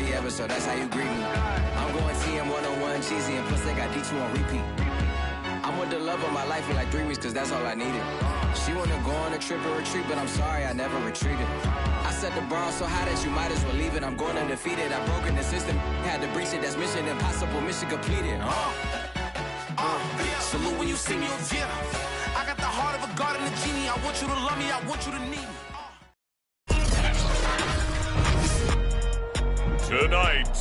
hardly ever, so that's how you greet me. I'm going TM 101 cheesy, and plus they got D2 on repeat. I'm with the love of my life for like 3 weeks, cause that's all I needed. She wanna go on a trip and retreat, but I'm sorry, I never retreated. I set the bar so high that you might as well leave it. I'm going undefeated, I've broken the system. Had to breach it, that's mission impossible, mission completed. Salute when you see me, yeah. I got the heart of a god and a genie. I want you to love me, I want you to need me. Tonight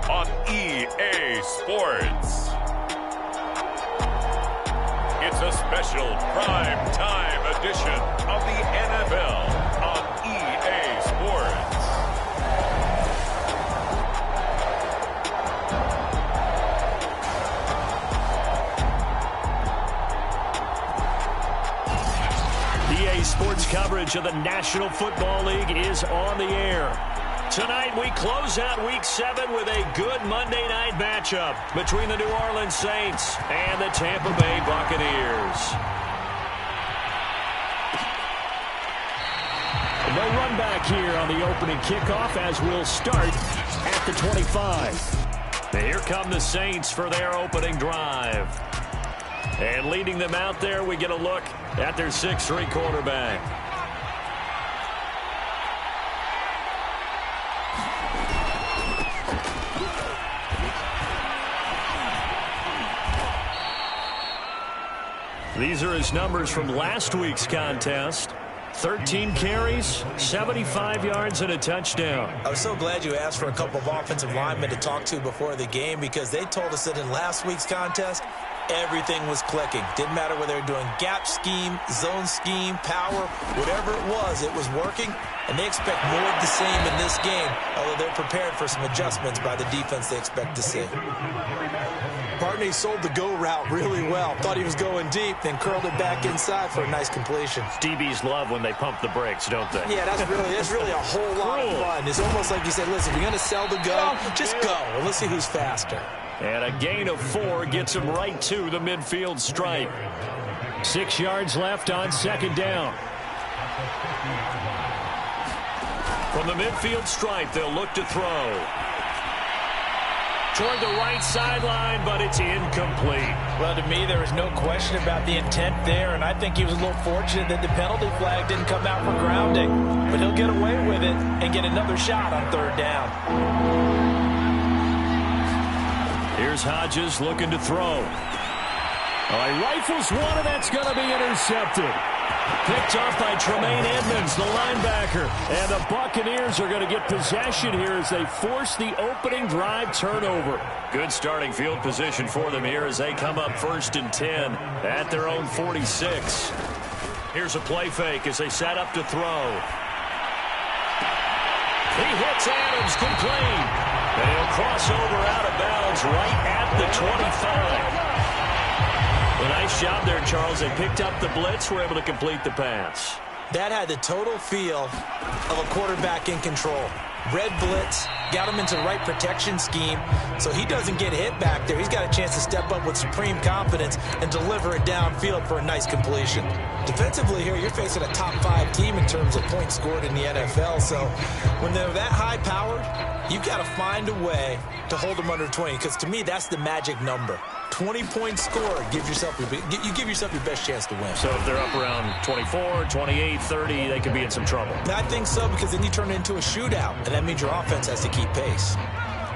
on EA Sports, it's a special prime time edition of the NFL on EA Sports. EA Sports coverage of the National Football League is on the air. Tonight, we close out Week 7 with a good Monday night matchup between the New Orleans Saints and the Tampa Bay Buccaneers. No run back here on the opening kickoff as we'll start at the 25. Here come the Saints for their opening drive. And leading them out there, we get a look at their 6'3" quarterback. These are his numbers from last week's contest. 13 carries, 75 yards, and a touchdown. I was so glad you asked for a couple of offensive linemen to talk to before the game, because they told us that in last week's contest, everything was clicking. Didn't matter whether they were doing gap scheme, zone scheme, power, whatever it was working. And they expect more of the same in this game, although they're prepared for some adjustments by the defense they expect to see. Barney sold the go route really well. Thought he was going deep, then curled it back inside for a nice completion. DBs love when they pump the brakes, don't they? Yeah, that's really a whole lot of fun. It's almost like you said, listen, if you're going to sell the go, just go. And let's see who's faster. And a gain of 4 gets him right to the midfield stripe. 6 yards left on second down. From the midfield stripe, they'll look to throw. Toward the right sideline, but it's incomplete. Well, to me, there was no question about the intent there, and I think he was a little fortunate that the penalty flag didn't come out for grounding. But he'll get away with it and get another shot on third down. Here's Hodges looking to throw. He rifles one, and that's going to be intercepted. Picked off by Tremaine Edmonds, the linebacker. And the Buccaneers are going to get possession here as they force the opening drive turnover. Good starting field position for them here as they come up 1st and 10 at their own 46. Here's a play fake as they set up to throw. He hits Adams complete. And he'll cross over out of bounds right at the 25. A nice job there, Charles. They picked up the blitz, were able to complete the pass. That had the total feel of a quarterback in control. Red blitz, got him into the right protection scheme, so he doesn't get hit back there. He's got a chance to step up with supreme confidence and deliver it downfield for a nice completion. Defensively here, you're facing a top 5 team in terms of points scored in the NFL, so when they're that high-powered, you've got to find a way to hold them under 20, because to me, that's the magic number. 20 points scored, you give yourself your best chance to win. So if they're up around 24, 28, 30, they could be in some trouble. I think so, because then you turn it into a shootout, and that means your offense has to keep pace.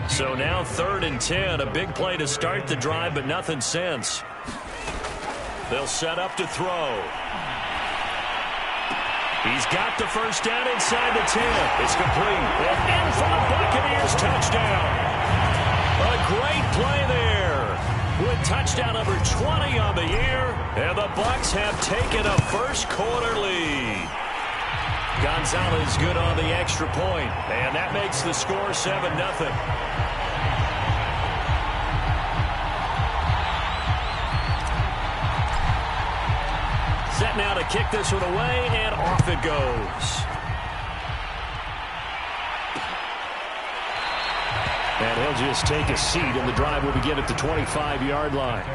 So now 3rd and 10, a big play to start the drive, but nothing since. They'll set up to throw. He's got the first down inside the 10. It's complete. And in for the Buccaneers, touchdown. A great play there. With touchdown number 20 on the year, and the Bucs have taken a first quarter lead. Gonzalez good on the extra point, and that makes the score 7-0. Set now to kick this one away, and off it goes. And he'll just take a seat, and the drive will begin at the 25-yard line.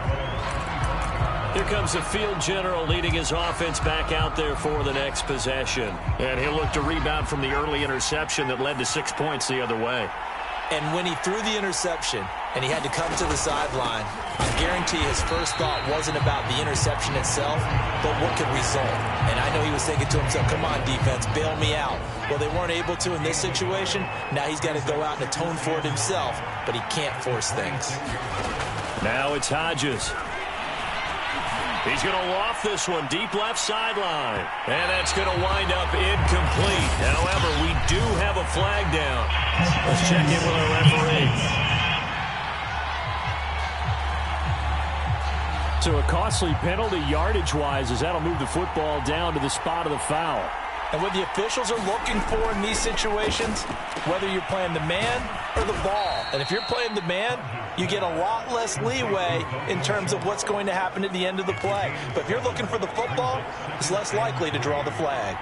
Here comes the field general leading his offense back out there for the next possession. And he'll look to rebound from the early interception that led to 6 points the other way. And when he threw the interception and he had to come to the sideline, I guarantee his first thought wasn't about the interception itself, but what could result. And I know he was thinking to himself, come on, defense, bail me out. Well, they weren't able to in this situation. Now he's got to go out and atone for it himself, but he can't force things. Now it's Hodges. He's going to loft this one deep left sideline. And that's going to wind up incomplete. However, we do have a flag down. Let's check in with our referee. So a costly penalty yardage-wise as that'll move the football down to the spot of the foul. And what the officials are looking for in these situations, whether you're playing the man or the ball. And if you're playing the man, you get a lot less leeway in terms of what's going to happen at the end of the play. But if you're looking for the football, it's less likely to draw the flag.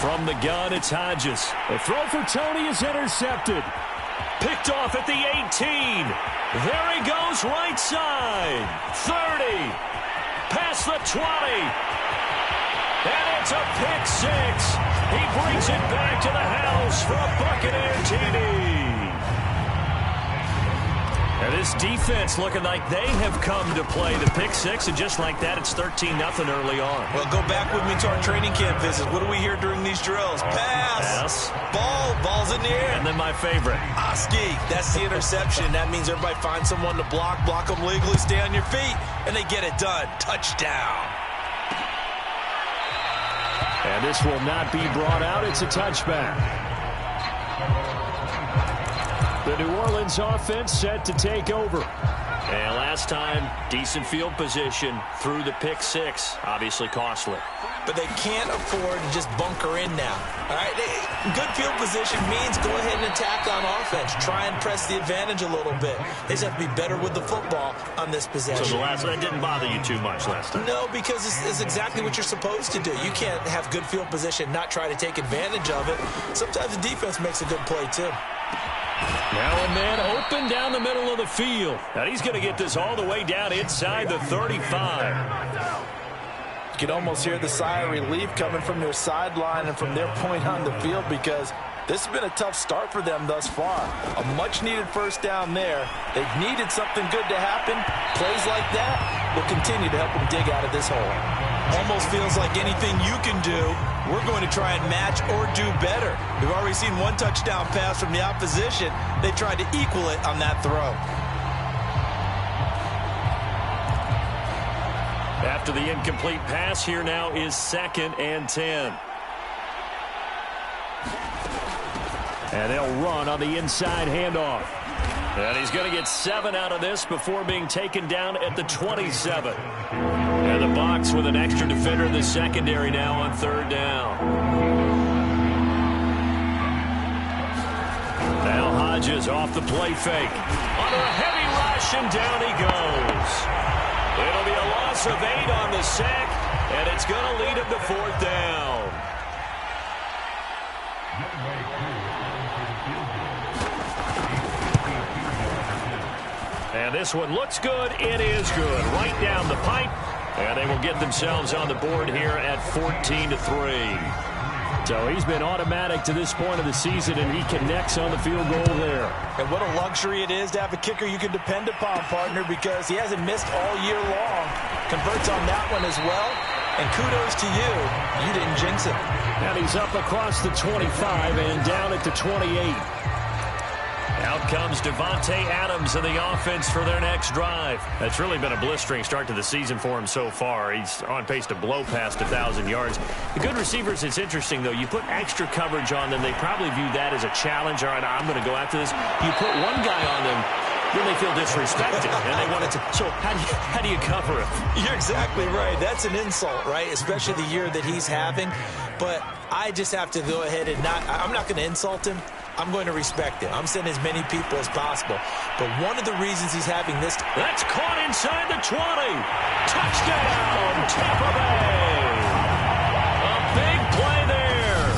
From the gun, it's Hodges. The throw for Tony is intercepted. Picked off at the 18. There he goes, right side. 30. Past the 20. And it's a pick six. He brings it back to the house for a Buccaneer TD. And this defense looking like they have come to play the pick six, and just like that, it's 13-0 early on. Well, go back with me to our training camp visit. What do we hear during these drills? Pass. Ball's in the air. And then my favorite. Oski, that's the interception. That means everybody finds someone to block them legally, stay on your feet, and they get it done. Touchdown. And this will not be brought out. It's a touchback. The New Orleans offense set to take over. And last time, decent field position through the pick six. Obviously costly. But they can't afford to just bunker in now. All right, good field position means go ahead and attack on offense. Try and press the advantage a little bit. They just have to be better with the football on this possession. So that didn't bother you too much last time? No, because it's exactly what you're supposed to do. You can't have good field position, not try to take advantage of it. Sometimes the defense makes a good play, too. Now a man open down the middle of the field. And he's going to get this all the way down inside the 35. You can almost hear the sigh of relief coming from their sideline and from their point on the field, because this has been a tough start for them thus far. A much-needed first down there. They've needed something good to happen. Plays like that will continue to help them dig out of this hole. Almost feels like anything you can do, we're going to try and match or do better. We've already seen one touchdown pass from the opposition. They tried to equal it on that throw. After the incomplete pass, here now is 2nd and 10. And they'll run on the inside handoff. And he's going to get 7 out of this before being taken down at the 27. And the box with an extra defender in the secondary now on 3rd down. Now Hodges off the play fake. Under a heavy rush, and down he goes. It'll be a loss of 8 on the sack, and it's going to lead him to 4th down. And this one looks good. It is good. Right down the pipe. And they will get themselves on the board here at 14-3. So he's been automatic to this point of the season, and he connects on the field goal there. And what a luxury it is to have a kicker you can depend upon, partner, because he hasn't missed all year long. Converts on that one as well. And kudos to you. You didn't jinx him. And he's up across the 25 and down at the 28. Out comes Devontae Adams in the offense for their next drive. That's really been a blistering start to the season for him so far. He's on pace to blow past 1,000 yards. The good receivers, it's interesting, though. You put extra coverage on them, they probably view that as a challenge. All right, I'm going to go after this. You put one guy on them, then they feel disrespected, and they want it to. So how do you cover it? You're exactly right. That's an insult, right? Especially the year that he's having. But I just have to go ahead and I'm not going to insult him. I'm going to respect him. I'm sending as many people as possible. But one of the reasons he's having this. That's caught inside the 20. Touchdown, Tampa Bay. A big play there.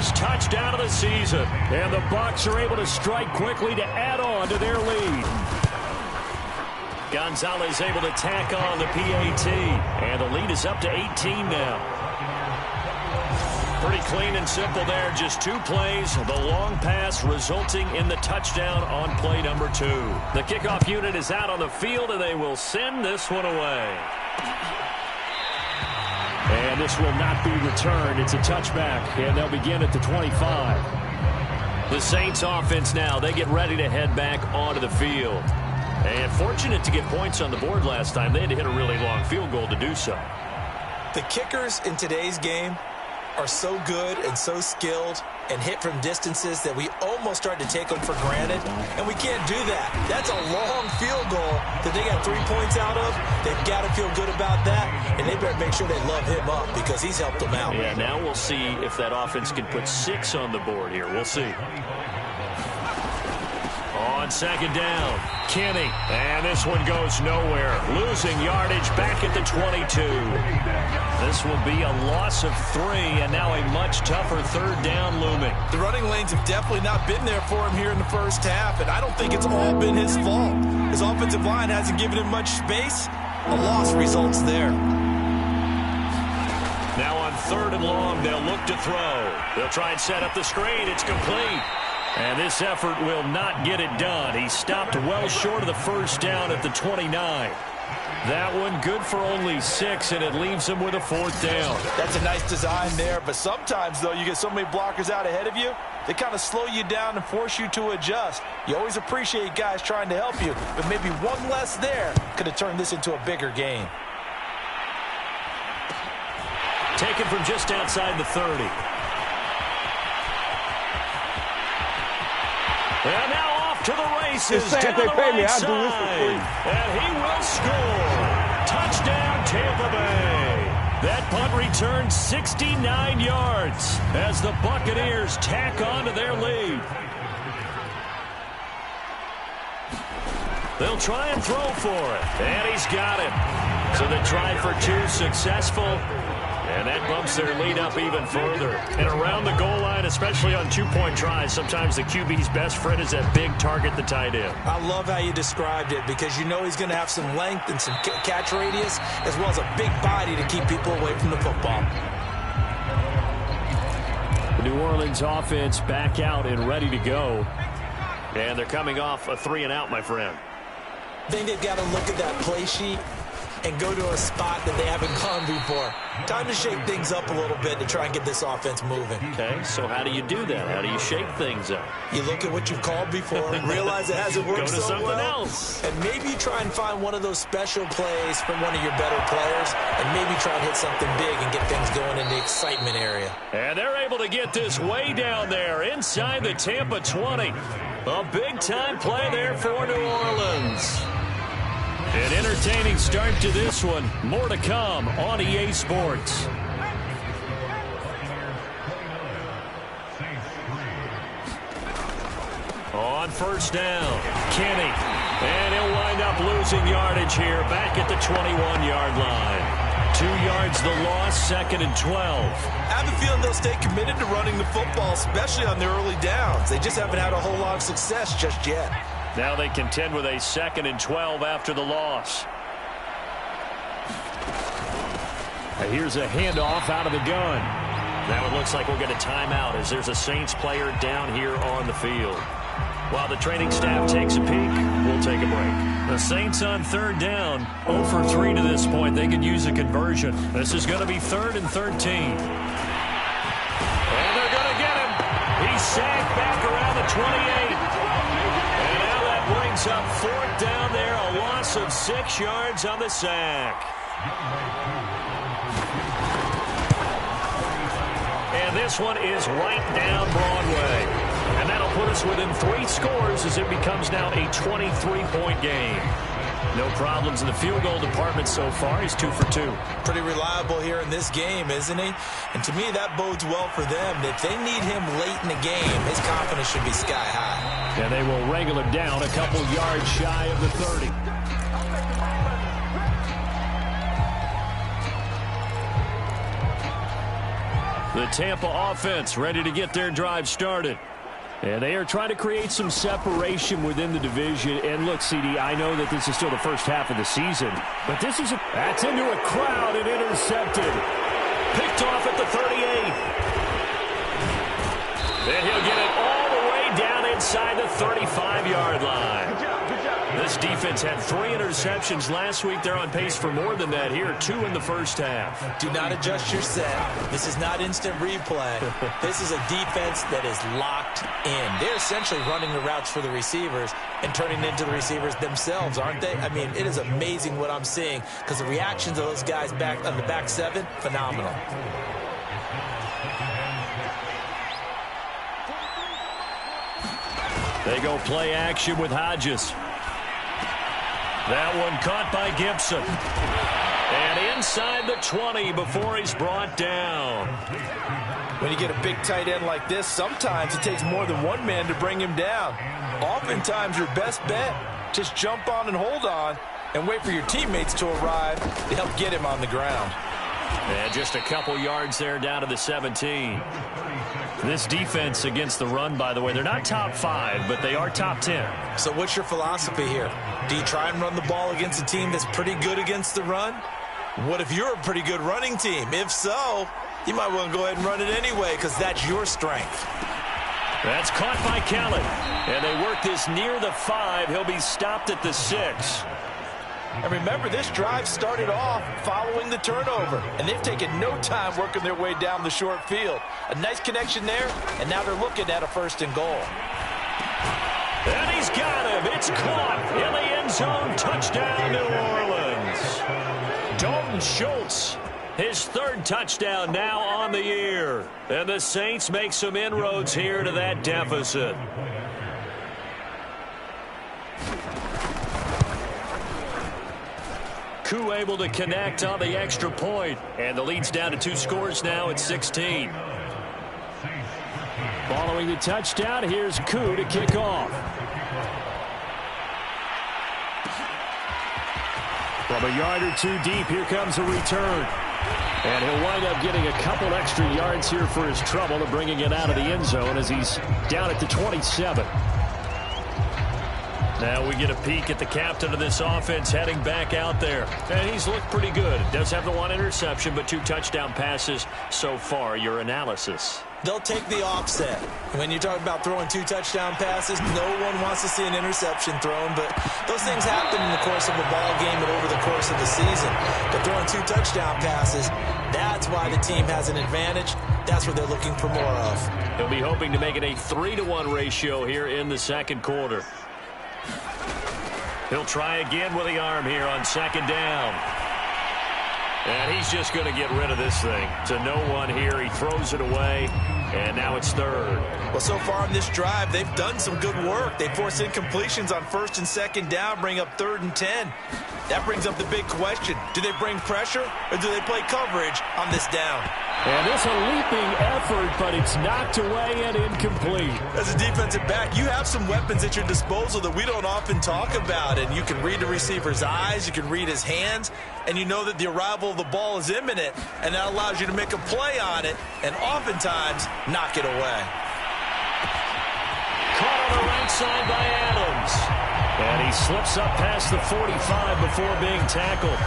first touchdown of the season. And the Bucs are able to strike quickly to add on to their lead. Gonzalez able to tack on the PAT. And the lead is up to 18 now. Pretty clean and simple there. Just 2 plays. The long pass resulting in the touchdown on play number 2. The kickoff unit is out on the field, and they will send this one away. And this will not be returned. It's a touchback, and they'll begin at the 25. The Saints offense now, they get ready to head back onto the field. And fortunate to get points on the board last time. They had to hit a really long field goal to do so. The kickers in today's game are so good and so skilled and hit from distances that we almost start to take them for granted, and we can't do that. That's a long field goal that they got 3 points out of. They've got to feel good about that, and they better make sure they love him up because he's helped them out. Yeah, now we'll see if that offense can put 6 on the board here. We'll see. On second down, Kenny, and this one goes nowhere. Losing yardage back at the 22. This will be a loss of 3, and now a much tougher third down looming. The running lanes have definitely not been there for him here in the first half, and I don't think it's all been his fault. His offensive line hasn't given him much space. A loss results there. Now on third and long, they'll look to throw. They'll try and set up the screen. It's complete. And this effort will not get it done. He stopped well short of the first down at the 29. That one good for only 6, and it leaves him with a 4th down. That's a nice design there, but sometimes, though, you get so many blockers out ahead of you, they kind of slow you down and force you to adjust. You always appreciate guys trying to help you, but maybe one less there could have turned this into a bigger game. Taken from just outside the 30. And now off to the races, down the right side. And he will score. Touchdown, Tampa Bay. That punt return 69 yards as the Buccaneers tack on to their lead. They'll try and throw for it. And he's got it. So the try for 2 successful. And that bumps their lead up even further. And around the goal line, especially on 2-point tries, sometimes the QB's best friend is that big target, the tight end. I love how you described it because you know he's going to have some length and some catch radius as well as a big body to keep people away from the football. The New Orleans offense back out and ready to go. And they're coming off a 3-and-out, my friend. I think they've got to look at that play sheet and go to a spot that they haven't gone before. Time to shake things up a little bit to try and get this offense moving. Okay, so how do you do that? How do you shake things up? You look at what you've called before, realize it hasn't worked so well. Go to something else. And maybe you try and find one of those special plays from one of your better players, and maybe try and hit something big and get things going in the excitement area. And they're able to get this way down there inside the Tampa 20. A big-time play there for New Orleans. An entertaining start to this one. More to come on EA Sports. On first down, Kenny. And he'll wind up losing yardage here back at the 21-yard line. 2 yards the loss, 2nd and 12. I have a feeling they'll stay committed to running the football, especially on their early downs. They just haven't had a whole lot of success just yet. Now they contend with a 2nd and 12 after the loss. And here's a handoff out of the gun. Now it looks like we'll get a timeout as there's a Saints player down here on the field. While the training staff takes a peek, we'll take a break. The Saints on 3rd down, 0 for 3 to this point. They could use a conversion. This is going to be 3rd and 13. And they're going to get him. He's sacked back around the 28. And now that brings up 4th down there, a loss of 6 yards on the sack. And this one is right down Broadway. And that'll put us within 3 scores as it becomes now a 23-point game. No problems in the field goal department so far. He's 2 for 2. Pretty reliable here in this game, isn't he? And to me, that bodes well for them. If they need him late in the game, his confidence should be sky high. And they will wrangle him down a couple yards shy of the 30. The Tampa offense ready to get their drive started. And they are trying to create some separation within the division. And look, CD, I know that this is still the first half of the season, but that's into a crowd and intercepted. Picked off at the 38. Then he'll get it all the way down inside the 35-yard line. This defense had 3 interceptions last week. They're on pace for more than that here, 2 in the first half. Do not adjust your set. This is not instant replay. This is a defense that is locked in. They're essentially running the routes for the receivers and turning into the receivers themselves, aren't they? I mean, it is amazing what I'm seeing because the reactions of those guys back on the back 7, phenomenal. They go play action with Hodges. That one caught by Gibson. And inside the 20 before he's brought down. When you get a big tight end like this, sometimes it takes more than one man to bring him down. Oftentimes your best bet, just jump on and hold on and wait for your teammates to arrive to help get him on the ground. And just a couple yards there down to the 17. This defense against the run, by the way, they're not top 5, but they are top 10. So what's your philosophy here? Do you try and run the ball against a team that's pretty good against the run? What if you're a pretty good running team? If so, you might want to go ahead and run it anyway because that's your strength. That's caught by Kelly. And they work this near the 5. He'll be stopped at the 6. And remember, this drive started off following the turnover, and they've taken no time working their way down the short field. A nice connection there, and now they're looking at a 1st and goal. And he's got him. It's caught in the end zone. Touchdown, New Orleans. Dalton Schultz, his 3rd touchdown now on the year. And the Saints make some inroads here to that deficit. Koo able to connect on the extra point. And the lead's down to 2 scores now at 16. Following the touchdown, here's Koo to kick off. From a yard or 2 deep, here comes a return. And he'll wind up getting a couple extra yards here for his trouble and bringing it out of the end zone as he's down at the 27. Now we get a peek at the captain of this offense heading back out there. And he's looked pretty good. Does have the 1 interception, but 2 touchdown passes so far. Your analysis? They'll take the offset. When you talk about throwing 2 touchdown passes, no one wants to see an interception thrown, but those things happen in the course of a ball game and over the course of the season. But throwing 2 touchdown passes, that's why the team has an advantage. That's what they're looking for more of. He'll be hoping to make it a 3-to-1 ratio here in the 2nd quarter. He'll try again with the arm here on 2nd down. And he's just going to get rid of this thing. To no one here. He throws it away. And now it's 3rd. Well, so far in this drive, they've done some good work. They force incompletions on 1st and 2nd down, bring up 3rd and 10. That brings up the big question. Do they bring pressure or do they play coverage on this down? And it's a leaping effort, but it's knocked away and incomplete. As a defensive back, you have some weapons at your disposal that we don't often talk about. And you can read the receiver's eyes, you can read his hands, and you know that the arrival of the ball is imminent, and that allows you to make a play on it and oftentimes knock it away. Caught on the right side by Adams. And he slips up past the 45 before being tackled.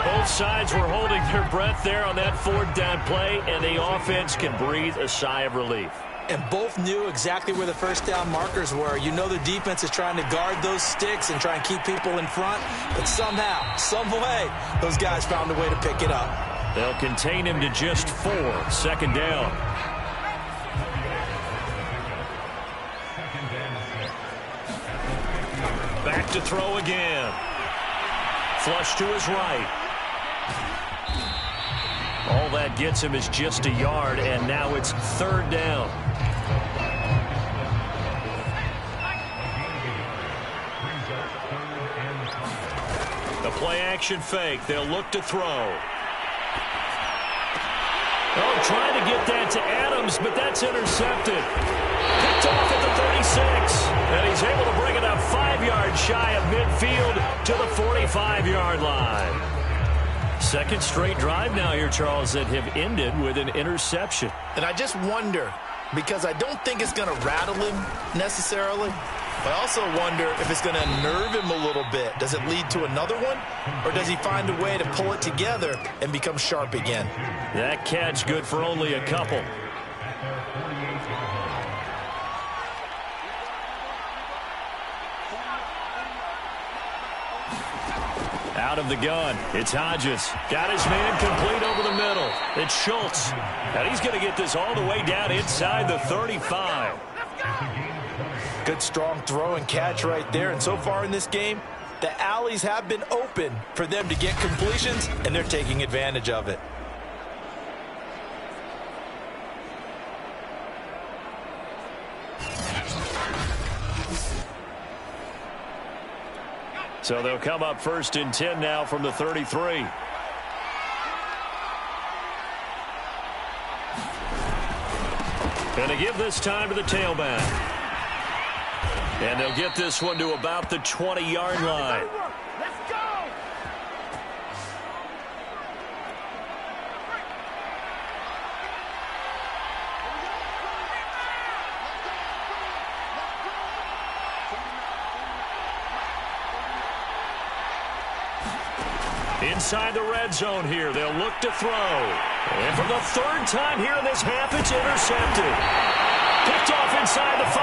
Both sides were holding their breath there on that 4th down play, and the offense can breathe a sigh of relief. And both knew exactly where the 1st down markers were. You know the defense is trying to guard those sticks and try and keep people in front, but somehow, some way, those guys found a way to pick it up. They'll contain him to just 4. 2nd down. Back to throw again. Flush to his right. All that gets him is just a yard, and now it's 3rd down. The play-action fake. They'll look to throw. Oh, trying to get that to Adams, but that's intercepted. Picked off at the 36. And he's able to bring it up 5 yards shy of midfield to the 45-yard line. Second straight drive now here, Charles, that have ended with an interception. And I just wonder, because I don't think it's going to rattle him necessarily, but I also wonder if it's going to unnerve him a little bit. Does it lead to another one, or does he find a way to pull it together and become sharp again? That catch good for only a couple. Out of the gun, it's Hodges. Got his man complete over the middle. It's Schultz. And he's going to get this all the way down inside the 35. Good strong throw and catch right there. And so far in this game, the alleys have been open for them to get completions, and they're taking advantage of it. So they'll come up 1st and 10 now from the 33. Going to give this time to the tailback. And they'll get this one to about the 20-yard line. Let's go! Inside the red zone here, they'll look to throw. And for the third time here in this half, it's intercepted. Picked off inside the 5.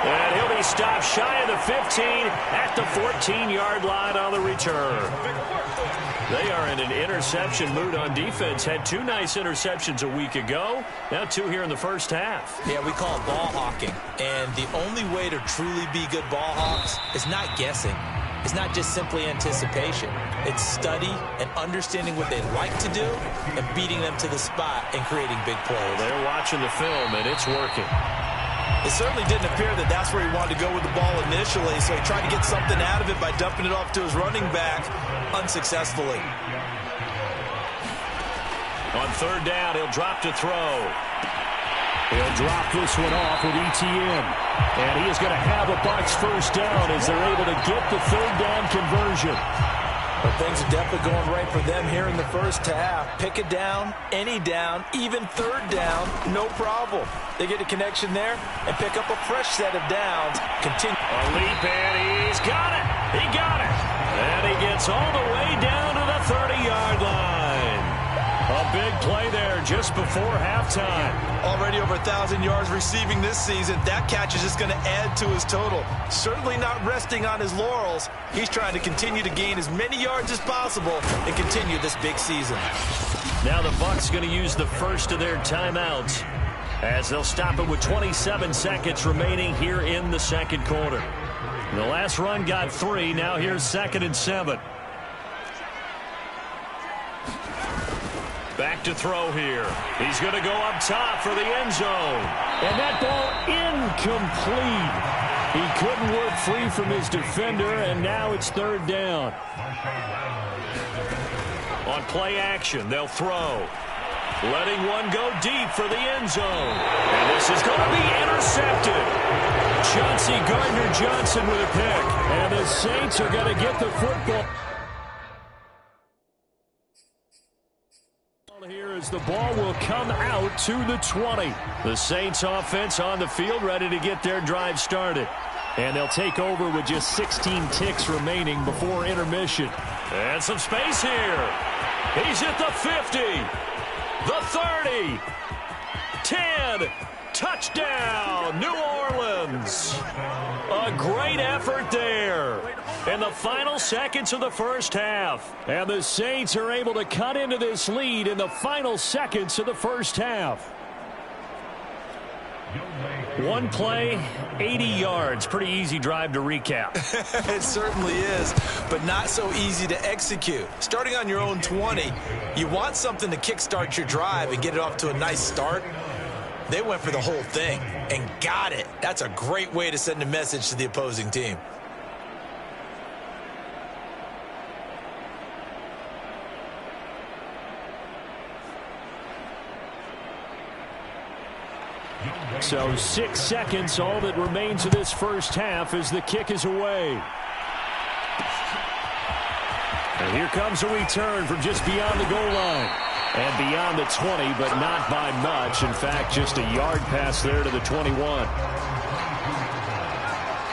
And he'll be stopped shy of the 15 at the 14-yard line on the return. They are in an interception mood on defense. Had 2 nice interceptions a week ago. Now 2 here in the first half. Yeah, we call it ball hawking. And the only way to truly be good ball hawks is not guessing. It's not just simply anticipation. It's study and understanding what they like to do and beating them to the spot and creating big plays. They're watching the film, and it's working. It certainly didn't appear that that's where he wanted to go with the ball initially, so he tried to get something out of it by dumping it off to his running back unsuccessfully. On 3rd down, he'll drop to throw. He'll drop this one off with ETN. And he is going to have a Bucs first down as they're able to get the 3rd down conversion. But things are definitely going right for them here in the first half. Pick it down, any down, even 3rd down, no problem. They get a connection there and pick up a fresh set of downs. Continue. A leap, and he's got it. He got it. And he gets all the way down to the 30-yard line. A big play there just before halftime. Already over 1,000 yards receiving this season. That catch is just going to add to his total. Certainly not resting on his laurels. He's trying to continue to gain as many yards as possible and continue this big season. Now the Bucs going to use the first of their timeouts as they'll stop it with 27 seconds remaining here in the second quarter. The last run got 3. Now here's 2nd and 7. Back to throw here. He's going to go up top for the end zone. And that ball incomplete. He couldn't work free from his defender, and now it's 3rd down. On play action, they'll throw. Letting one go deep for the end zone. And this is going to be intercepted. Chauncey Gardner-Johnson with a pick. And the Saints are going to get the football. Here as the ball will come out to the 20. The Saints offense on the field ready to get their drive started. And they'll take over with just 16 ticks remaining before intermission. And some space here. He's at the 50. The 30. 10. Touchdown, New Orleans. A great effort there in the final seconds of the first half. And the Saints are able to cut into this lead in the final seconds of the first half. One play, 80 yards. Pretty easy drive to recap. It certainly is, but not so easy to execute. Starting on your own 20, you want something to kickstart your drive and get it off to a nice start. They went for the whole thing and got it. That's a great way to send a message to the opposing team. So 6 seconds, all that remains of this first half as the kick is away. And here comes a return from just beyond the goal line. And beyond the 20, but not by much. In fact, just a yard pass there to the 21.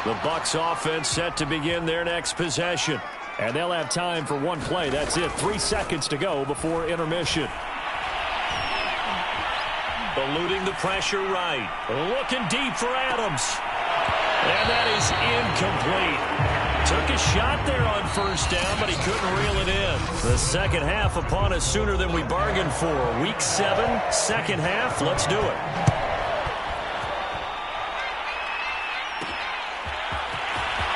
The Bucs offense set to begin their next possession. And they'll have time for one play. That's it. 3 seconds to go before intermission. Eluding the pressure right. Looking deep for Adams. And that is incomplete. Took a shot there on first down, but he couldn't reel it in. The second half upon us sooner than we bargained for. Week 7, second half. Let's do it.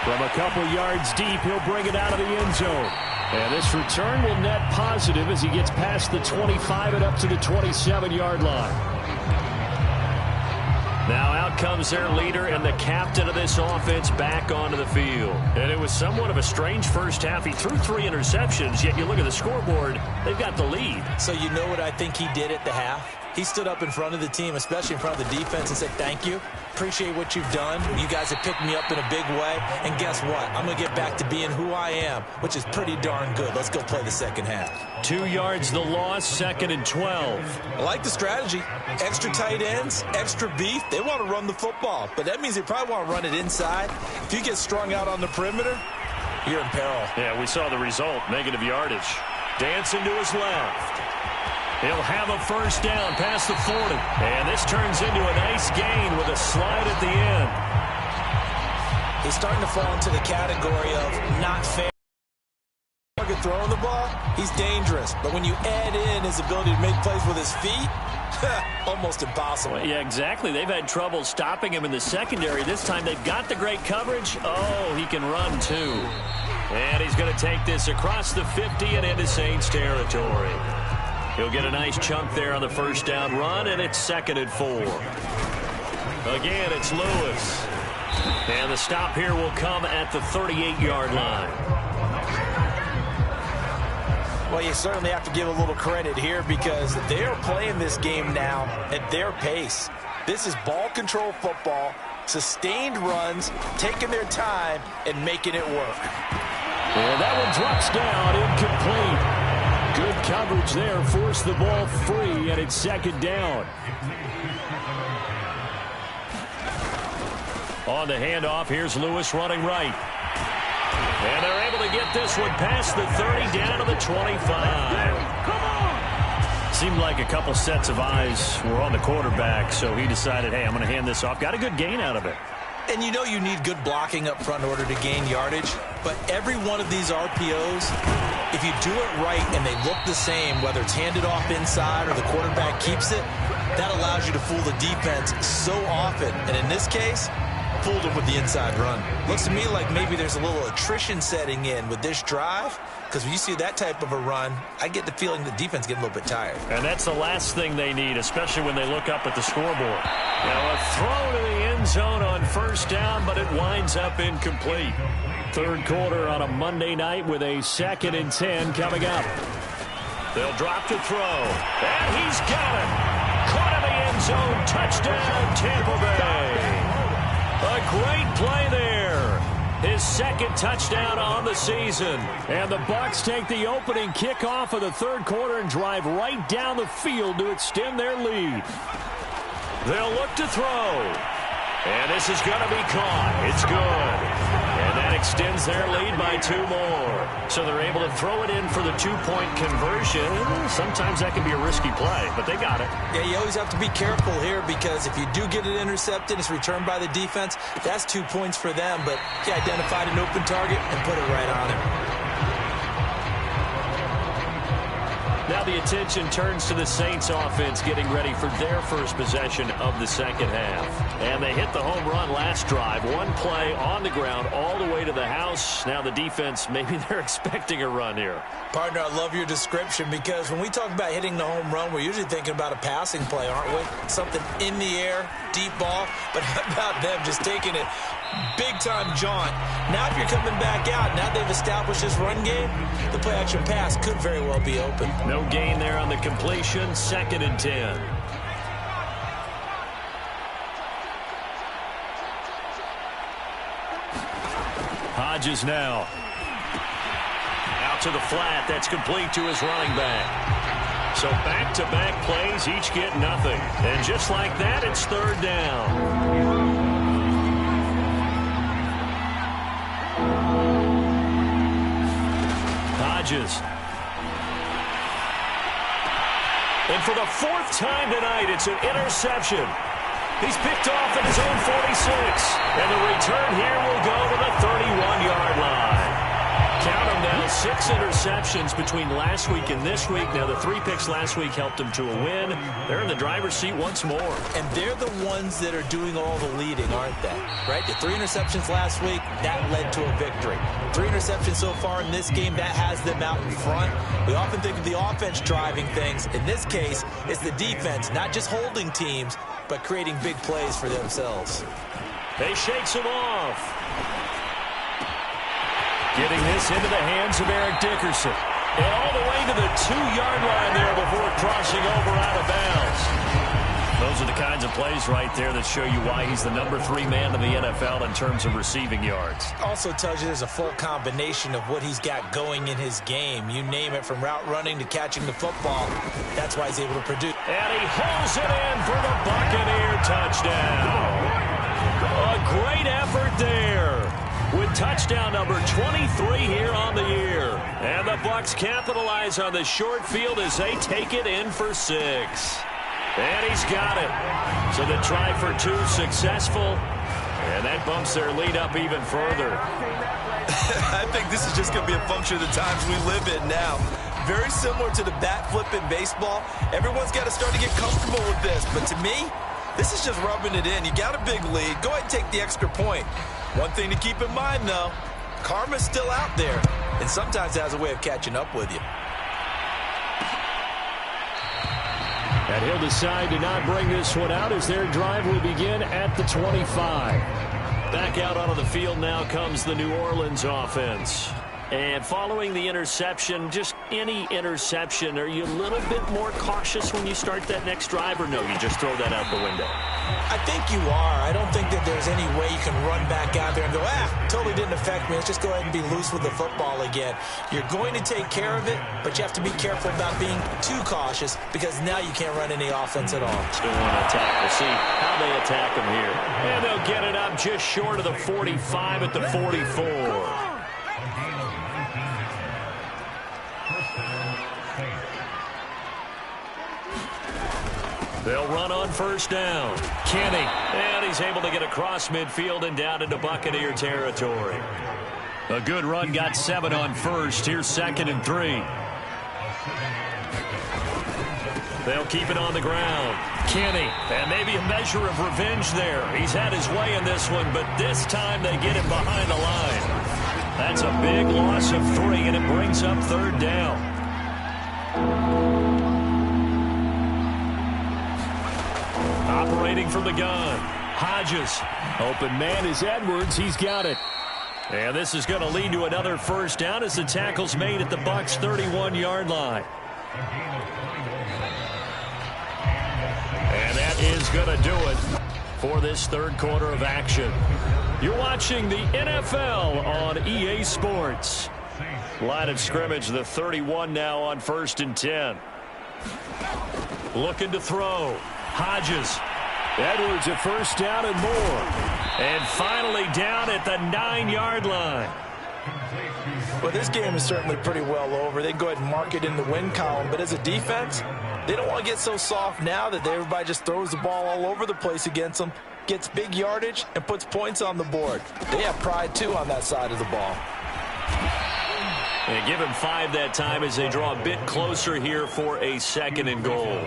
From a couple yards deep, he'll bring it out of the end zone. And this return will net positive as he gets past the 25 and up to the 27-yard line. Now out comes their leader and the captain of this offense back onto the field. And it was somewhat of a strange first half. He threw 3 interceptions, yet you look at the scoreboard, they've got the lead. So you know what I think he did at the half? He stood up in front of the team, especially in front of the defense, and said, thank you. Appreciate what you've done. You guys have picked me up in a big way. And guess what? I'm going to get back to being who I am, which is pretty darn good. Let's go play the second half. 2 yards the loss, 2nd and 12. I like the strategy. Extra tight ends, extra beef. They want to run the football, but that means they probably want to run it inside. If you get strung out on the perimeter, you're in peril. Yeah, we saw the result, negative yardage. Dancing to his left. He'll have a first down past the 40. And this turns into a nice gain with a slide at the end. He's starting to fall into the category of not fair. Throwing the ball, he's dangerous. But when you add in his ability to make plays with his feet, almost impossible. Well, yeah, exactly. They've had trouble stopping him in the secondary. This time they've got the great coverage. Oh, he can run too. And he's going to take this across the 50 and into Saints territory. He'll get a nice chunk there on the first down run, and it's 2nd and 4. Again, it's Lewis. And the stop here will come at the 38-yard line. Well, you certainly have to give a little credit here because they are playing this game now at their pace. This is ball control football, sustained runs, taking their time, and making it work. And that one drops down, incomplete. Good coverage there, forced the ball free, and it's 2nd down. On the handoff, here's Lewis running right. And they're able to get this one past the 30, down to the 25. Come on! Seemed like a couple sets of eyes were on the quarterback, so he decided, hey, I'm going to hand this off. Got a good gain out of it. And you know you need good blocking up front in order to gain yardage, but every one of these RPOs, if you do it right and they look the same, whether it's handed off inside or the quarterback keeps it, that allows you to fool the defense so often. And in this case, fooled them with the inside run. Looks to me like maybe there's a little attrition setting in with this drive, because when you see that type of a run, I get the feeling the defense getting a little bit tired. And that's the last thing they need, especially when they look up at the scoreboard. Now a throw to the end zone on first down, but it winds up incomplete. Third quarter on a Monday night with a 2nd and 10 coming up. They'll drop to throw. And he's got it. Caught in the end zone. Touchdown, Tampa Bay. A great play there. His 2nd touchdown on the season. And the Bucs take the opening kickoff of the third quarter and drive right down the field to extend their lead. They'll look to throw. And this is going to be caught. It's good. And that extends their lead by 2 more. So they're able to throw it in for the 2-point conversion. Sometimes that can be a risky play, but they got it. Yeah, you always have to be careful here because if you do get it intercepted, it's returned by the defense. That's 2 points for them, but he identified an open target and put it right on him. Now the attention turns to the Saints offense getting ready for their first possession of the second half. And they hit the home run last drive. One play on the ground all the way to the house. Now the defense, maybe they're expecting a run here. Partner, I love your description because when we talk about hitting the home run, we're usually thinking about a passing play, aren't we? Something in the air, deep ball. But how about them just taking it big-time jaunt? Now if you're coming back out, now they've established this run game, the play-action pass could very well be open. No gain there on the completion, 2nd and 10. Hodges now. Out out to the flat. That's complete to his running back. So back-to-back plays, each get nothing. And just like that, it's third down. Hodges. And for the fourth time tonight, it's an interception. He's picked off at his own 46. And the return here will go to the 31-yard line. Count them now, 6 interceptions between last week and this week. Now, the 3 picks last week helped them to a win. They're in the driver's seat once more. And they're the ones that are doing all the leading, aren't they? Right? The 3 interceptions last week, that led to a victory. 3 interceptions so far in this game, that has them out in front. We often think of the offense driving things. In this case, it's the defense, not just holding teams, but creating big plays for themselves. They shakes him off. Getting this into the hands of Eric Dickerson. And all the way to the 2-yard line there before crossing over out of bounds. Those are the kinds of plays right there that show you why he's the number 3 man in the NFL in terms of receiving yards. Also tells you there's a full combination of what he's got going in his game. You name it, from route running to catching the football. That's why he's able to produce. And he holds it in for the Buccaneer touchdown. A great effort there, with touchdown number 23 here on the year. And the Bucs capitalize on the short field as they take it in for 6. And he's got it. So the try for 2 successful. And that bumps their lead up even further. I think this is just going to be a function of the times we live in now. Very similar to the bat flip in baseball. Everyone's got to start to get comfortable with this. But to me, this is just rubbing it in. You got a big lead. Go ahead and take the extra point. One thing to keep in mind, though, karma's still out there, and sometimes it has a way of catching up with you. And he'll decide to not bring this one out as their drive will begin at the 25. Back out onto the field now comes the New Orleans offense. And following the interception, just any interception, are you a little bit more cautious when you start that next drive, or no, you just throw that out the window? I think you are. I don't think that there's any way you can run back out there and go, totally didn't affect me. Let's just go ahead and be loose with the football again. You're going to take care of it, but you have to be careful about being too cautious, because now you can't run any offense at all. Still want to attack. We'll see how they attack them here. And they'll get it up just short of the 45 at the 44. They'll run on first down. Kenny, and he's able to get across midfield and down into Buccaneer territory. A good run, got 7 on first. Here's 2nd and 3. They'll keep it on the ground. Kenny, and maybe a measure of revenge there. He's had his way in this one, but this time they get him behind the line. That's a big loss of 3, and it brings up third down. Operating from the gun, Hodges. Open man is Edwards. He's got it. And this is going to lead to another first down as the tackle's made at the Bucs' 31-yard line. And that is going to do it for this third quarter of action. You're watching the NFL on EA Sports. Line of scrimmage, the 31 now on 1st and 10. Looking to throw. Hodges. Edwards at first down and more. And finally down at the 9-yard line. Well, this game is certainly pretty well over. They can go ahead and mark it in the win column. But as a defense, they don't want to get so soft now that everybody just throws the ball all over the place against them, gets big yardage, and puts points on the board. They have pride, too, on that side of the ball. And give him 5 that time as they draw a bit closer here for a 2nd and goal.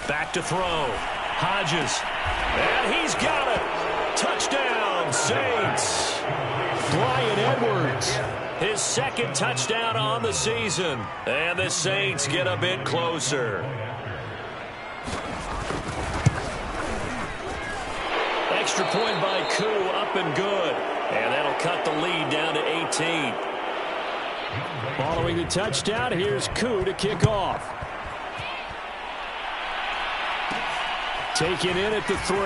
Back to throw. Hodges. And he's got it. Touchdown, Saints. Bryan Edwards. His 2nd touchdown on the season. And the Saints get a bit closer. Extra point by Koo, up and good. And that'll cut the lead down to 18. Following the touchdown, here's Koo to kick off. Taken in at the 3.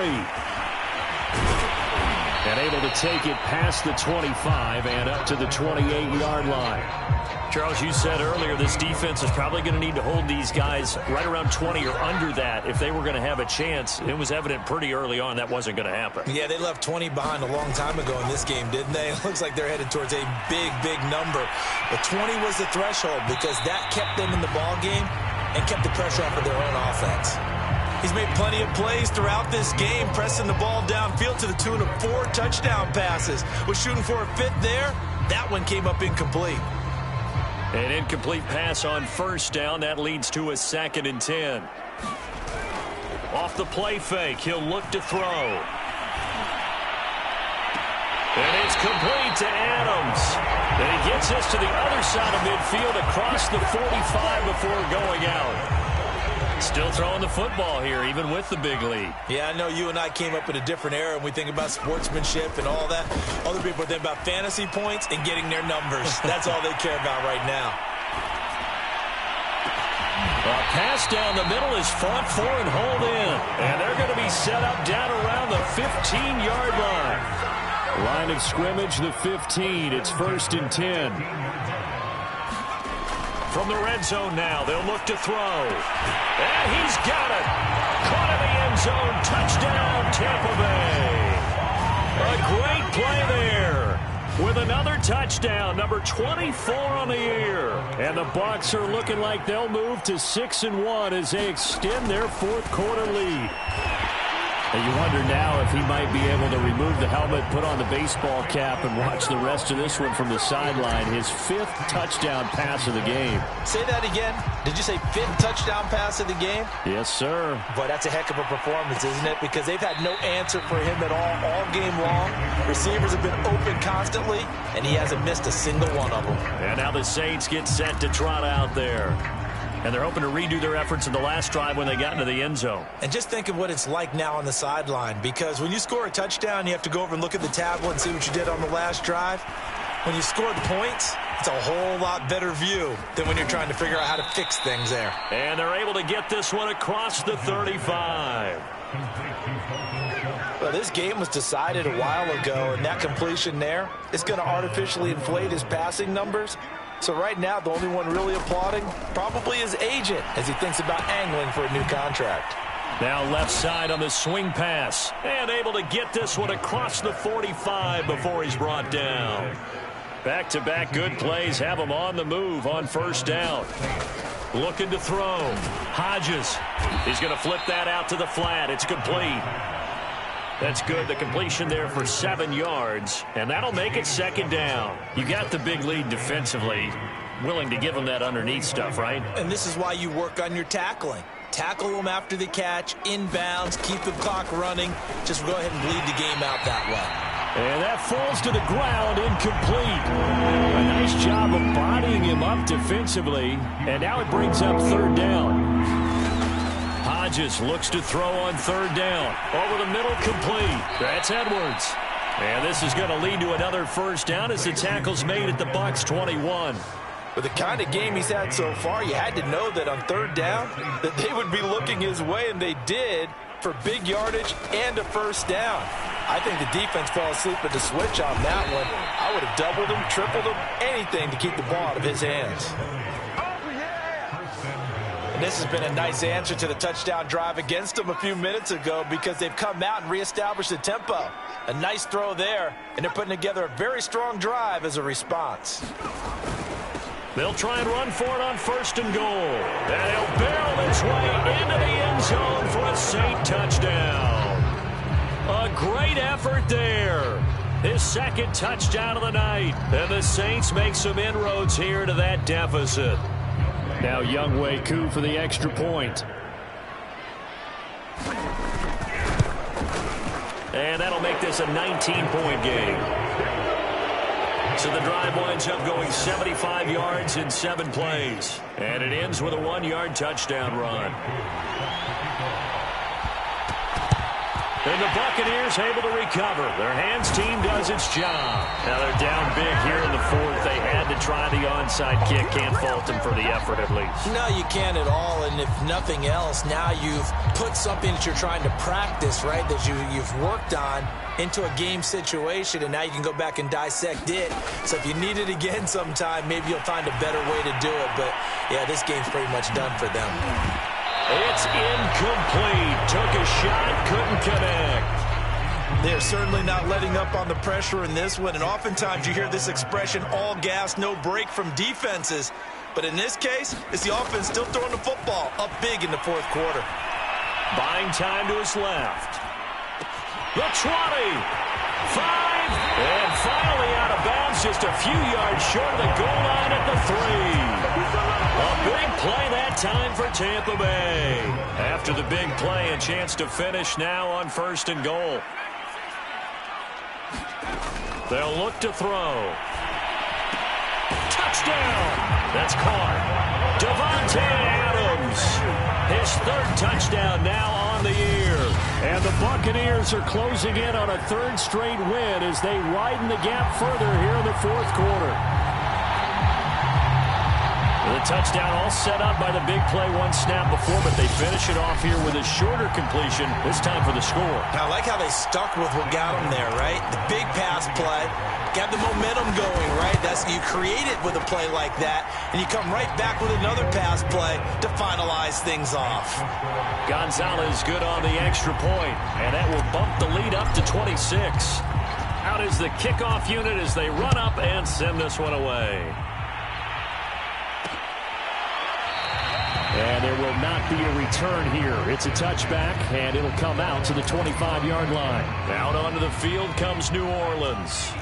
And able to take it past the 25 and up to the 28-yard line. Charles, you said earlier this defense is probably going to need to hold these guys right around 20 or under that if they were going to have a chance. It was evident pretty early on that wasn't going to happen. Yeah, they left 20 behind a long time ago in this game, didn't they? It looks like they're headed towards a big, big number. But 20 was the threshold because that kept them in the ball game and kept the pressure off of their own offense. He's made plenty of plays throughout this game, pressing the ball downfield to the tune of 4 touchdown passes. Was shooting for a 5th there. That one came up incomplete. An incomplete pass on first down. That leads to a 2nd and 10. Off the play fake, he'll look to throw. And it's complete to Adams. And he gets us to the other side of midfield across the 45 before going out. Still throwing the football here, even with the big lead. Yeah, I know you and I came up in a different era, and we think about sportsmanship and all that. Other people think about fantasy points and getting their numbers. That's all they care about right now. A pass down the middle is fought for and hauled in. And they're going to be set up down around the 15-yard line. Line of scrimmage, the 15. It's 1st and 10. From the red zone now, they'll look to throw. And he's got it. Caught in the end zone. Touchdown, Tampa Bay. A great play there. With another touchdown, number 24 on the year. And the Bucs are looking like they'll move to 6-1 as they extend their 4th quarter lead. And you wonder now if he might be able to remove the helmet, put on the baseball cap, and watch the rest of this one from the sideline. His 5th touchdown pass of the game. Say that again. Did you say 5th touchdown pass of the game? Yes, sir. But that's a heck of a performance, isn't it? Because they've had no answer for him at all game long. Receivers have been open constantly, and he hasn't missed a single one of them. And now the Saints get set to trot out there. And they're hoping to redo their efforts in the last drive when they got into the end zone. And just think of what it's like now on the sideline, because when you score a touchdown, you have to go over and look at the tablet and see what you did on the last drive. When you score the points, it's a whole lot better view than when you're trying to figure out how to fix things there. And they're able to get this one across the 35. Well, this game was decided a while ago, and that completion there is going to artificially inflate his passing numbers. So right now, the only one really applauding probably his agent as he thinks about angling for a new contract. Now left side on the swing pass. And able to get this one across the 45 before he's brought down. Back-to-back good plays have him on the move on first down. Looking to throw. Hodges. He's going to flip that out to the flat. It's complete. That's good. The completion there for 7 yards. And that'll make it 2nd down. You got the big lead defensively. Willing to give them that underneath stuff, right? And this is why you work on your tackling. Tackle them after the catch, inbounds, keep the clock running. Just go ahead and bleed the game out that way. And that falls to the ground, incomplete. A nice job of bodying him up defensively. And now it brings up 3rd down. Hodges looks to throw on 3rd down. Over the middle, complete. That's Edwards. And this is going to lead to another 1st down as the tackle's made at the Bucs 21. With the kind of game he's had so far, you had to know that on 3rd down that they would be looking his way, and they did, for big yardage and a 1st down. I think the defense fell asleep at the switch on that one. I would have doubled him, tripled him, anything to keep the ball out of his hands. And this has been a nice answer to the touchdown drive against them a few minutes ago because they've come out and reestablished the tempo. A nice throw there, and they're putting together a very strong drive as a response. They'll try and run for it on 1st and goal. And he'll barrel his way into the end zone for a Saint touchdown. A great effort there. His 2nd touchdown of the night. And the Saints make some inroads here to that deficit. Now Younghoe Koo for the extra point. And that'll make this a 19-point game. So the drive winds up going 75 yards in 7 plays. And it ends with a 1-yard touchdown run. And the Buccaneers able to recover. Their hands team does its job. Now they're down big here in the fourth. They had to try the onside kick. Can't fault them for the effort at least. No, you can't at all. And if nothing else, now you've put something that you're trying to practice, right, that you've worked on into a game situation, and now you can go back and dissect it. So if you need it again sometime, maybe you'll find a better way to do it. But, yeah, this game's pretty much done for them. It's incomplete. Took a shot, couldn't connect. They're certainly not letting up on the pressure in this one, and oftentimes you hear this expression, all gas, no break from defenses. But in this case, it's the offense still throwing the football up big in the fourth quarter. Buying time to his left. The 20, 5, and finally out of bounds, just a few yards short of the goal line at the 3. A big play that time for Tampa Bay. After the big play, a chance to finish now on 1st and goal. They'll look to throw. Touchdown! That's caught. Davante Adams. His 3rd touchdown now on the year. And the Buccaneers are closing in on a 3rd straight win as they widen the gap further here in the fourth quarter. The touchdown all set up by the big play one snap before, but they finish it off here with a shorter completion, this time for the score. I like how they stuck with what got them there, right? The big pass play, got the momentum going, right? You create it with a play like that, and you come right back with another pass play to finalize things off. Gonzalez good on the extra point, and that will bump the lead up to 26. Out is the kickoff unit as they run up and send this one away. And there will not be a return here. It's a touchback, and it'll come out to the 25-yard line. Out onto the field comes New Orleans.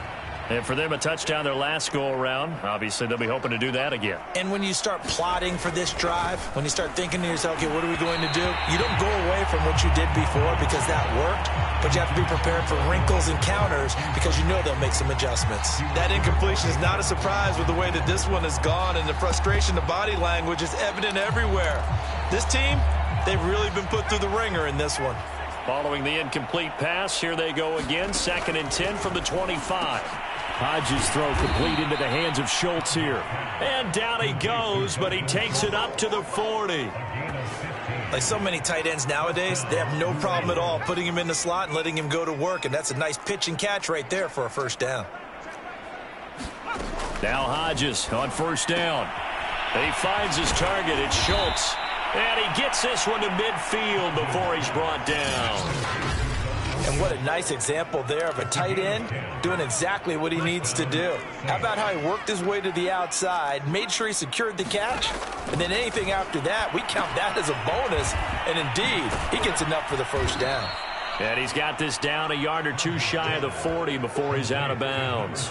And for them, a touchdown their last go-around. Obviously, they'll be hoping to do that again. And when you start plotting for this drive, when you start thinking to yourself, okay, what are we going to do? You don't go away from what you did before because that worked, but you have to be prepared for wrinkles and counters because you know they'll make some adjustments. That incompletion is not a surprise with the way that this one has gone, and the frustration, the body language is evident everywhere. This team, they've really been put through the ringer in this one. Following the incomplete pass, here they go again. 2nd and 10 from the 25. Hodges' throw complete into the hands of Schultz here. And down he goes, but he takes it up to the 40. Like so many tight ends nowadays, they have no problem at all putting him in the slot and letting him go to work, and that's a nice pitch and catch right there for a 1st down. Now Hodges on 1st down. He finds his target. It's Schultz. And he gets this one to midfield before he's brought down. And what a nice example there of a tight end doing exactly what he needs to do. How about how he worked his way to the outside, made sure he secured the catch, and then anything after that, we count that as a bonus. And indeed, he gets enough for the 1st down. And he's got this down a yard or two shy of the 40 before he's out of bounds.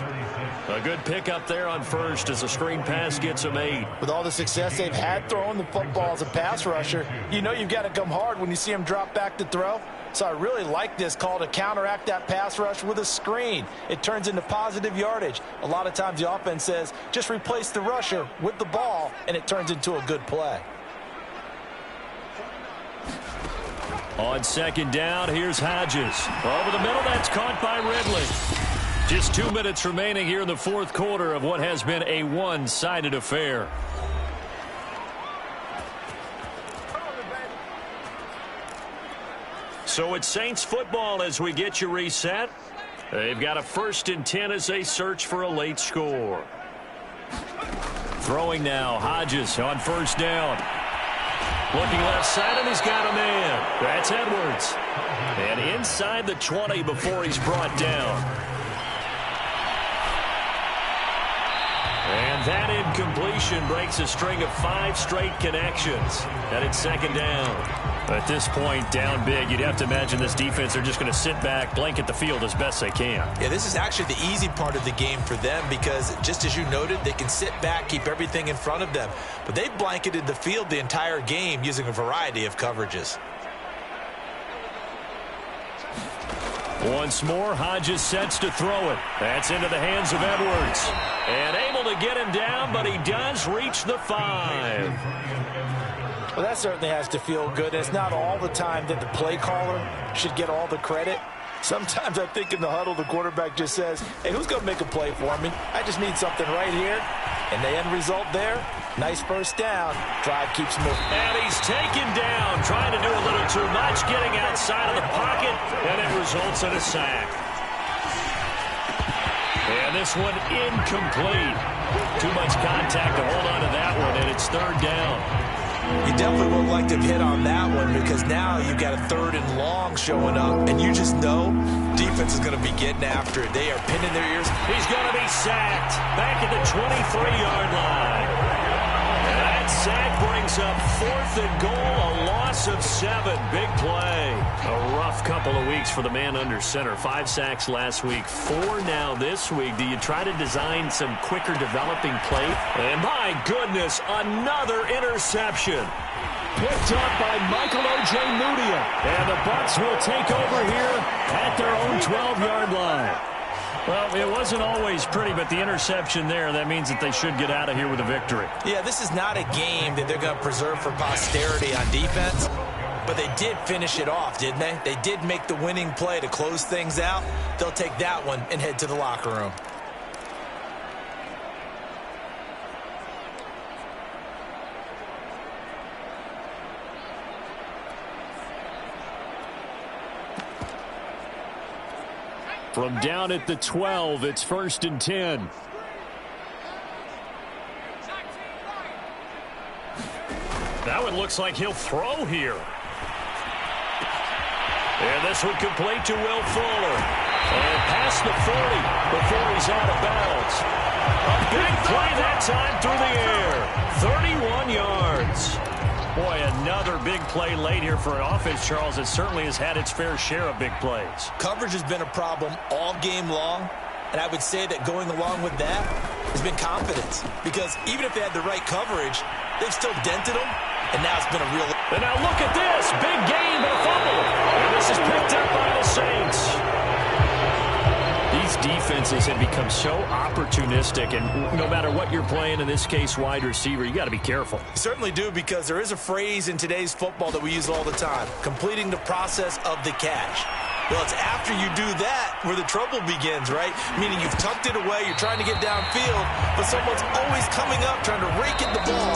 A good pickup there on 1st as a screen pass gets him 8. With all the success they've had throwing the football as a pass rusher, you know you've got to come hard when you see him drop back to throw. So I really like this call to counteract that pass rush with a screen. It turns into positive yardage. A lot of times the offense says, just replace the rusher with the ball, and it turns into a good play. On 2nd down, here's Hodges. Over the middle, that's caught by Ridley. Just 2 minutes remaining here in the fourth quarter of what has been a one-sided affair. So it's Saints football as we get you reset. They've got a 1st and 10 as they search for a late score. Throwing now, Hodges on 1st down. Looking left side, and he's got a man. That's Edwards. And inside the 20 before he's brought down. And that incompletion breaks a string of 5 straight connections. And it's 2nd down. At this point, down big, you'd have to imagine this defense, they're just going to sit back, blanket the field as best they can. Yeah, this is actually the easy part of the game for them because, just as you noted, they can sit back, keep everything in front of them. But they've blanketed the field the entire game using a variety of coverages. Once more, Hodges sets to throw it. That's into the hands of Edwards. And able to get him down, but he does reach the 5. Well, that certainly has to feel good. It's not all the time that the play caller should get all the credit. Sometimes I think in the huddle, the quarterback just says, hey, who's going to make a play for me? I just need something right here. And the end result there, nice first down. Drive keeps moving. And he's taken down, trying to do a little too much, getting outside of the pocket, and it results in a sack. And this one incomplete. Too much contact to hold on to that one, and it's third down. You definitely would like to have hit on that one because now you've got a 3rd and long showing up, and you just know defense is going to be getting after it. They are pinning their ears. He's going to be sacked back at the 23-yard line. And that sack brings up 4th and goal, a loss of 7. Big play. A rough couple of weeks for the man under center. 5 sacks last week, 4 now this week. Do you try to design some quicker developing play? And my goodness, another interception. Picked up by Michael O.J. Mudia. And the Bucs will take over here at their own 12-yard line. Well, it wasn't always pretty, but the interception there, that means that they should get out of here with a victory. Yeah, this is not a game that they're going to preserve for posterity on defense, but they did finish it off, didn't they? They did make the winning play to close things out. They'll take that one and head to the locker room. From down at the 12, it's 1st and 10. That one looks like he'll throw here. And this one complete to Will Fuller. And past the 40 before he's out of bounds. A big play that time through the air. 31 yards. Boy, another big play late here for an offense, Charles, that certainly has had its fair share of big plays. Coverage has been a problem all game long, and I would say that going along with that has been confidence. Because even if they had the right coverage, they've still dented them, and now it's been a real... And now look at this. Big game and a fumble. And this is picked up by the Saints. These defenses have become so opportunistic, and no matter what you're playing, in this case, wide receiver, you got to be careful. You certainly do, because there is a phrase in today's football that we use all the time, completing the process of the catch. Well, it's after you do that where the trouble begins, right? Meaning you've tucked it away, you're trying to get downfield, but someone's always coming up trying to rake in the ball.